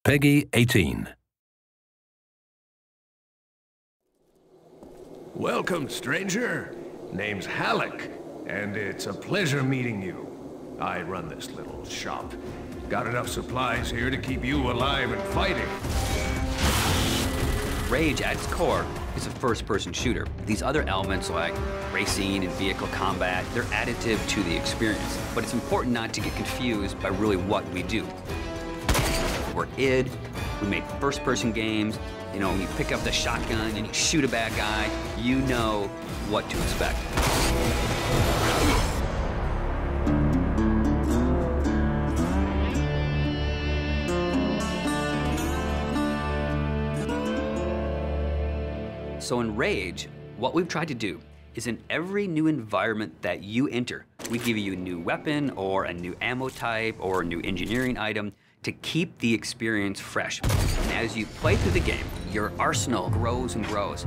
Peggy 18. Welcome, stranger. Name's Halleck, and it's a pleasure meeting you. I run this little shop. Got enough supplies here to keep you alive and fighting. Rage, at its core, is a first-person shooter. These other elements like racing and vehicle combat, they're additive to the experience. But it's important not to get confused by really what we do. We're id, we make first-person games. You know, when you pick up the shotgun and you shoot a bad guy, you know what to expect. So in Rage, what we've tried to do is in every new environment that you enter, we give you a new weapon or a new ammo type or a new engineering item to keep the experience fresh. And as you play through the game, your arsenal grows and grows.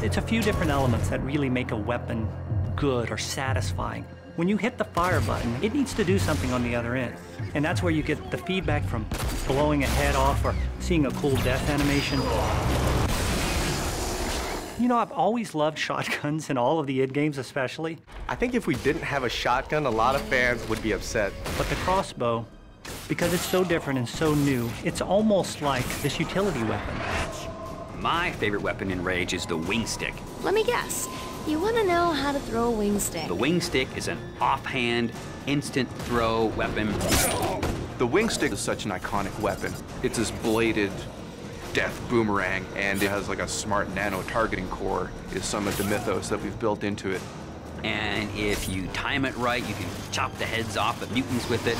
It's a few different elements that really make a weapon good or satisfying. When you hit the fire button, it needs to do something on the other end. And that's where you get the feedback from blowing a head off or seeing a cool death animation. You know, I've always loved shotguns in all of the id games especially. I think if we didn't have a shotgun, a lot of fans would be upset. But the crossbow, because it's so different and so new, it's almost like this utility weapon. My favorite weapon in Rage is the wing stick. Let me guess. You want to know how to throw a wing stick. The wing stick is an offhand, instant throw weapon. The wing stick is such an iconic weapon. It's this bladed death boomerang, and it has like a smart nano targeting core is some of the mythos that we've built into it. And if you time it right, you can chop the heads off of mutants with it.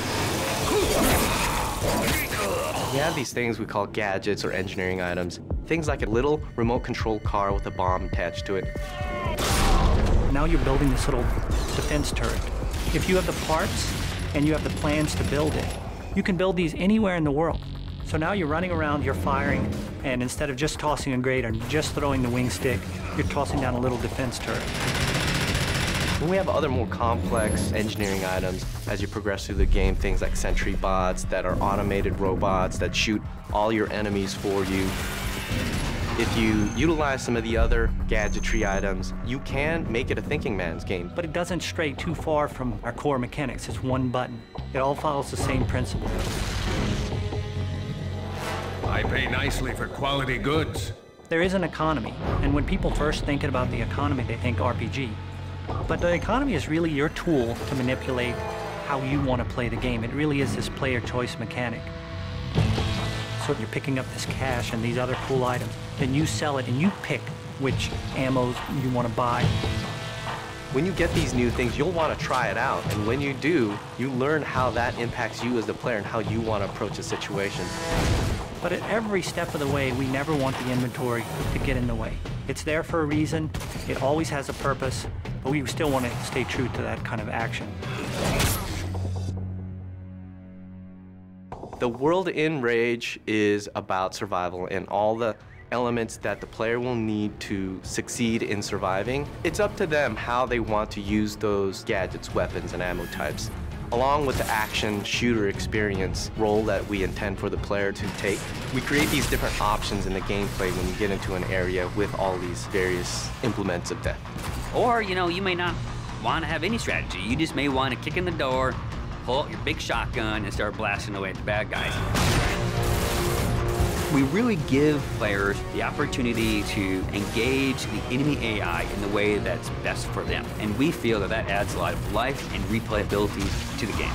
We have these things we call gadgets or engineering items. Things like a little remote control car with a bomb attached to it. Now you're building this little defense turret. If you have the parts and you have the plans to build it, you can build these anywhere in the world. So now you're running around, you're firing, and instead of just tossing a grate or just throwing the wing stick, you're tossing down a little defense turret. When we have other more complex engineering items, as you progress through the game, things like sentry bots that are automated robots that shoot all your enemies for you. If you utilize some of the other gadgetry items, you can make it a thinking man's game. But it doesn't stray too far from our core mechanics. It's one button. It all follows the same principle. I pay nicely for quality goods. There is an economy, and when people first think about the economy, they think RPG. But the economy is really your tool to manipulate how you want to play the game. It really is this player choice mechanic. So you're picking up this cash and these other cool items, then you sell it and you pick which ammos you want to buy. When you get these new things, you'll want to try it out. And when you do, you learn how that impacts you as the player and how you want to approach a situation. But at every step of the way, we never want the inventory to get in the way. It's there for a reason, it always has a purpose, but we still want to stay true to that kind of action. The world in Rage is about survival and all the elements that the player will need to succeed in surviving. It's up to them how they want to use those gadgets, weapons, and ammo types. Along with the action shooter experience role that we intend for the player to take, we create these different options in the gameplay when you get into an area with all these various implements of death. Or, you know, you may not want to have any strategy. You just may want to kick in the door, pull out your big shotgun, and start blasting away at the bad guys. We really give players the opportunity to engage the enemy AI in the way that's best for them. And we feel that that adds a lot of life and replayability to the game.